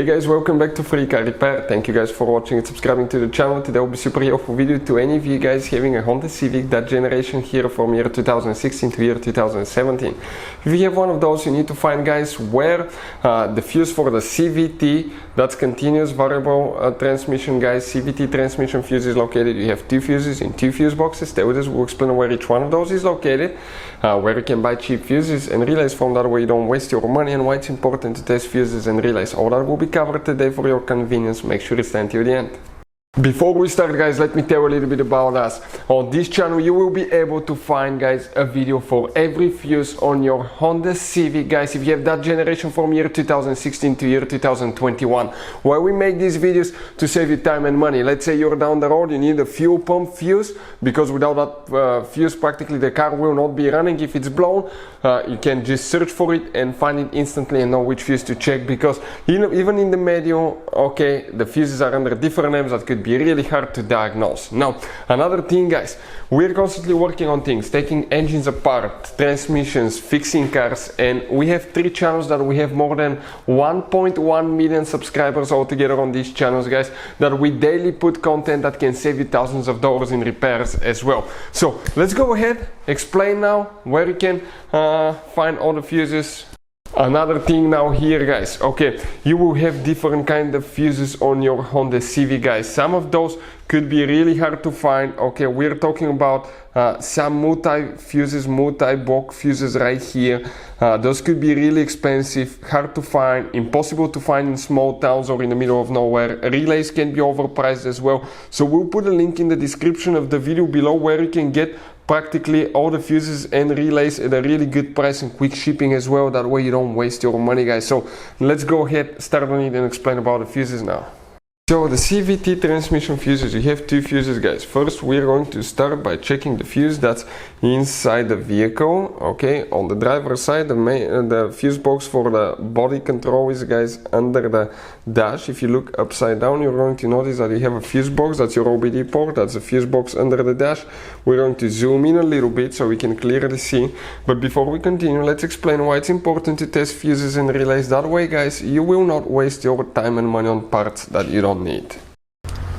Hey guys, welcome back to Free Car Repair. Thank you guys for watching and subscribing to the channel. Today will be super helpful video to any of you guys having a Honda Civic, that generation here from year 2016 to year 2017. If you have one of those, you need to find, guys, where the fuse for the CVT, that's continuous variable transmission, guys, CVT transmission fuse is located. You have two fuses in two fuse boxes. Stay with us, we'll explain where each one of those is located, where you can buy cheap fuses and relays from, that way you don't waste your money, and why it's important to test fuses and relays. All that will be covered today for your convenience. Make sure to stay until the end. Before we start, guys, let me tell you a little bit about us. On this channel you will be able to find, guys, a video for every fuse on your Honda Civic, guys, if you have that generation from year 2016 to year 2021. Why we make these videos? To save you time and money. Let's say you're down the road, you need a fuel pump fuse, because without that fuse practically the car will not be running if it's blown. You can just search for it and find it instantly and know which fuse to check, because even in the manual, okay, the fuses are under different names that could be really hard to diagnose. Now, another thing, guys, we're constantly working on things, taking engines apart, transmissions, fixing cars, and we have 3 channels that we have more than 1.1 million subscribers altogether on these channels, guys, that we daily put content that can save you thousands of dollars in repairs as well. So let's go ahead, explain now where you can find all the fuses. Another thing now here, guys, okay, you will have different kind of fuses on your Honda Civic, guys. Some of those could be really hard to find. Okay, we're talking about some multi-fuses, multi-block fuses right here. Those could be really expensive, hard to find, impossible to find in small towns or in the middle of nowhere. Relays can be overpriced as well. So we'll put a link in the description of the video below where you can get practically all the fuses and relays at a really good price and quick shipping as well. That way you don't waste your money, guys. So let's go ahead, start on it and explain about the fuses now. So the CVT transmission fuses, you have 2 fuses, guys. First, we're going to start by checking the fuse that's inside the vehicle. Okay, on the driver's side, the fuse box for the body control is, guys, under the dash. If you look upside down, you're going to notice that you have a fuse box. That's your OBD port. That's a fuse box under the dash. We're going to zoom in a little bit so we can clearly see. But before we continue, let's explain why it's important to test fuses and relays. That way, guys, you will not waste your time and money on parts that you don't need.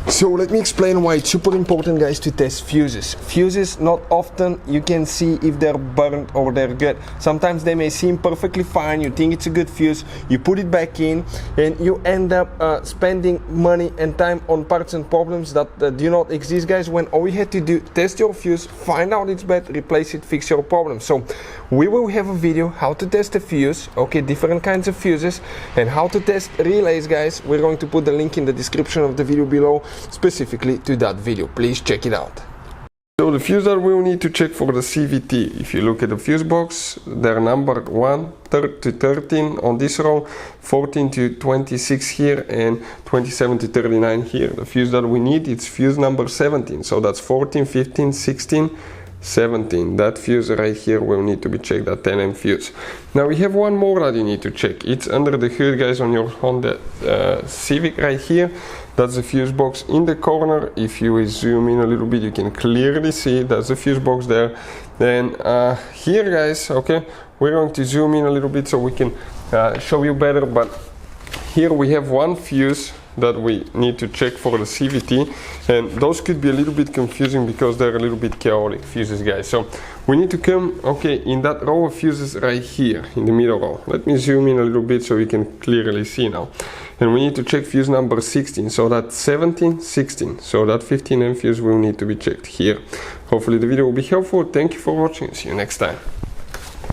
So let me explain why it's super important, guys, to test fuses. Fuses, not often you can see if they're burnt or they're good. Sometimes they may seem perfectly fine, you think it's a good fuse, you put it back in and you end up spending money and time on parts and problems that do not exist, guys, when all you had to do, test your fuse, find out it's bad, replace it, fix your problem. So we will have a video how to test a fuse, okay, different kinds of fuses, and how to test relays, guys. We're going to put the link in the description of the video below specifically to that video. Please check it out. So the fuse that we will need to check for the CVT, if you look at the fuse box, they're numbered 1 to 13 on this row, 14 to 26 here, and 27 to 39 here. The fuse that we need, it's fuse number 17, so that's 14, 15, 16, 17. That fuse right here will need to be checked, that 10M fuse. Now we have one more that you need to check. It's under the hood, guys, on your Honda Civic right here. That's the fuse box in the corner. If you zoom in a little bit, you can clearly see that's the fuse box there. Then here, guys, okay, we're going to zoom in a little bit so we can show you better. But here we have one fuse that we need to check for the CVT, and those could be a little bit confusing because they're a little bit chaotic fuses, guys. So we need to come, okay, in that row of fuses right here in the middle row. Let me zoom in a little bit so we can clearly see now. And we need to check fuse number 16, so that's 17, 16, so that 15M fuse will need to be checked here. Hopefully the video will be helpful. Thank you for watching, see you next time.